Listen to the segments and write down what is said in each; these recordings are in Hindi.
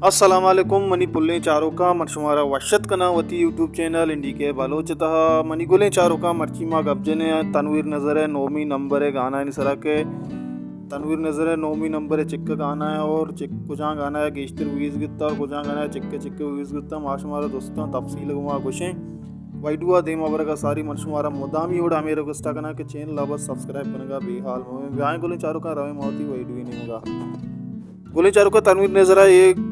अस्सलाम वालेकुम मनी पुल्ले चारों का मरशुमारा वशत कनावती यूट्यूब चैनल इंडी के बलोचतः मनी गुले चारों का मर्ची माँ गब्जने तनवीर नज़र है नौमी नंबर है गाना इन सरा के तनवीर नज़र है नौमी नंबर है चिक्का गाना है और कुछ गाना है गेश्तर वीज गित्ता और कुछ गाना है चिक्के चिक्के वीज गित्ता माशुमारा दोस्तों तफसील गुमा गुशें वैडुआ देमा बरगा सारी मरशुमारा मुदामी उड़ा मेरे गुस्ता कना के चैनल लाबत सब्सक्राइब करेगा बेहाल में व्याय गुले चारों का रवे मौती वैडू ही नहीं होगा गुले चारों का तनवीर नज़र है एक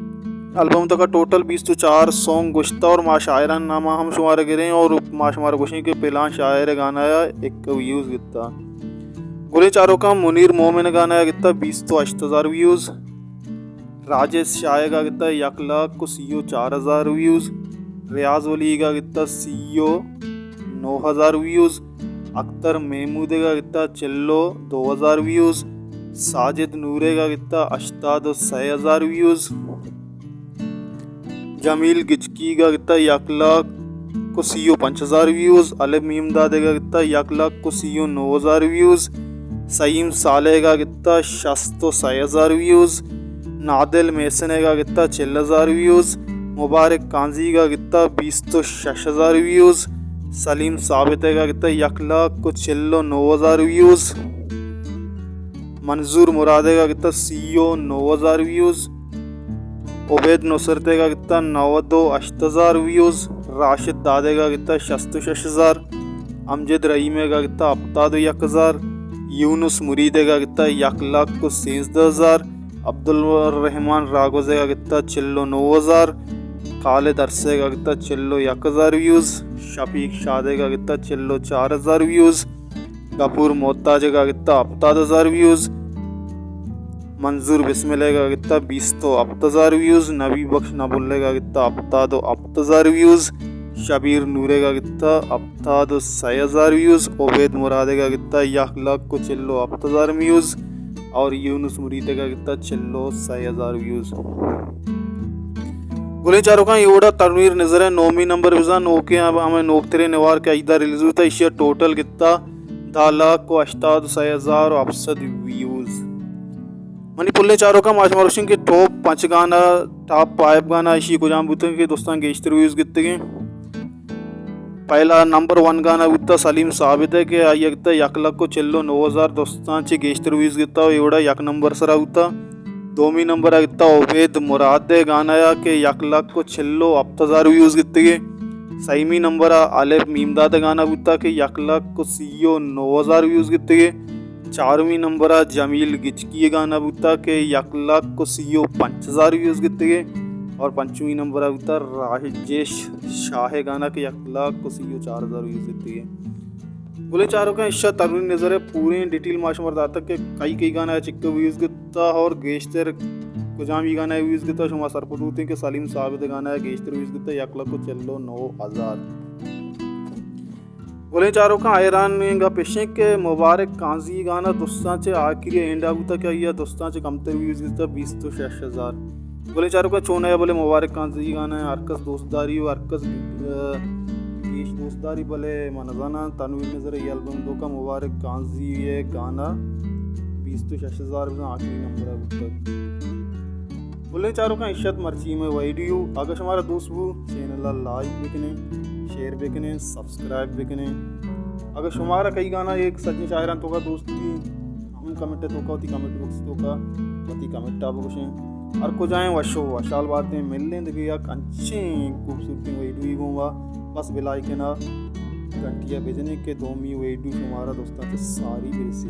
एल्बम तक का टोटल 20 तो 4 सॉन्ग गुश्ता और माँ शायरान नामा हम शुमार गिरे और माँ शुमार गुशी के पहलान शायर गाना आया एक व्यूज़ गिता गुले चारों का मुनीर मोमिन गाना आया गिता 20 तो 8000 व्यूज़ राजेश शाय का गिता 1 लाख को सीओ 4000 व्यूज़ रियाज वली का गिता सीओ 9000 व्यूज़ अख्तर महमूदे का गिता चिल्लो 2000 व्यूज़ साजिद नूरे का गिता 86,000 व्यूज़ जमील गिचकी का गिता 1 लाख को सीओ 5000 व्यूज़ अलम मीमदादे का गिता 1 लाख को सीओ 9000 व्यूज़ सईम साले का गिता 6,000 व्यूज़ नादिल मेसने का गिता 4000 व्यूज़ मुबारक कांजी का गिता 20 तो 6000 व्यूज़ सलीम साबिते का गिता 1 लाख को 9000 व्यूज़ मंजूर मुरादे का गिता सीओ 9000 व्यूज़ उबैद नुसरते का गिता 90,000 व्यूज़ राशिद दादे का गिता 66,000 अमजद रहीमे का गिता 71,000 यूनुस मुरीदे का गिता 1 लाख को 16,000 अब्दुल रहमान रागोजे का गिता 9,000 खालिद अरसे का गिता 1,000 व्यूज़ शफीक शादे का गिता 4,000 व्यूज़ गफूर मोहताज का गिता 70,000 व्यूज़ मंजूर बिस्मिल्लाह का गिता 20 तो 70,000 व्यूज़ नबी बख्श नबुल्ले का गिता 70,000 व्यूज़ शबीर नूरे का गिता 6,000 व्यूज़ उबैद मुरादे का गिता 1 लाख को 70,000 व्यूज़ और यूनुस मुरीदे का गिता 6,000 व्यूज़ गुले चारों का योड़ा तनवीर नज़र है नौमी नंबर विजा नोके हमें नोकतरे निवार का इदा रिलीज हुआ था इशिया टोटल गिता 10 लाख को 86,000 व्यूज़ मनी पुल्ले चारों का माश मारुशिंग के टॉप 5 गाना टॉप 5 गाना इसी को जाम बुतन के दोस्तान गेश्तर व्यूज़ गित्ते के पहला नंबर 1 गाना बुत्ता सलीम साबित है कि आई गित्ता 1 लाख को 90,000 दोस्तान चे गेश्तर व्यूज़ गित्ता एवढा 1 नंबर सरा होता दोमी नंबर गित्ता उबैद मुरादे गाना या के 1 लाख को 70,000 व्यूज़ गित्ते के सईमी नंबर आलेफ मीमदाद गाना बुत्ता के 1 लाख को सीओ 9,000 व्यूज़ गित्ते के चारवीं नंबर जमील गिचकी गाना बुता के 1 लाख को सीओ 5,000 व्यूज़ गित्ते गए और 5वीं नंबर बुता राजेश शाह गाना के 1 लाख को सीओ 4,000 व्यूज़ गित्ते गए बोले चारों का इश्शा तनवीर नज़र है पूरे डिटेल माश मरदाता के कई गाना है चिक्के व्यूज़ गित्ता और गेश्तर कुजामी गाना है व्यूज़ गित्ता शुमा सरपट होते हैं कि सलीम साबित गाना है गेश्तर व्यूज़ गित्ता 1 लाख को 9,000 बोले चारों का आयरान का पेशे के मुबारक कांजी गाना दोस्तान से आखिरी एंडा बुता क्या ये दोस्तान से कमतर व्यूज़ गिता 20 तो 6000 बोले चारों का चोना है बोले मुबारक कांजी गाना है अरकस दोस्तदारी और अरकस गेश दोस्तदारी बोले मनजाना तनवीर नज़र ये एल्बम दो का मुबारक कांजी ये गाना 20 तो 6000 आखिरी नंबर है बुता बोले चारों का इश्शत मर्ची में वीडियो अगर हमारा दोस्त वो चैनल लाइक बिकने शेयर बेकने सब्सक्राइब बेकने अगर शुमारा कई गाना एक सच्ची शायरान तो का दोस्त की हम कमेंट तो का कमेंट बॉक्स तो का पति कमेंट आप कुछ और को जाएं वशो वशाल बातें मिलने देखिए या अच्छे खूबसूरती वीडियो होगा बस बिलाई के ना घंटिया भेजने के दोमी वीडियो शुमारा दोस्तों से सारी बेसी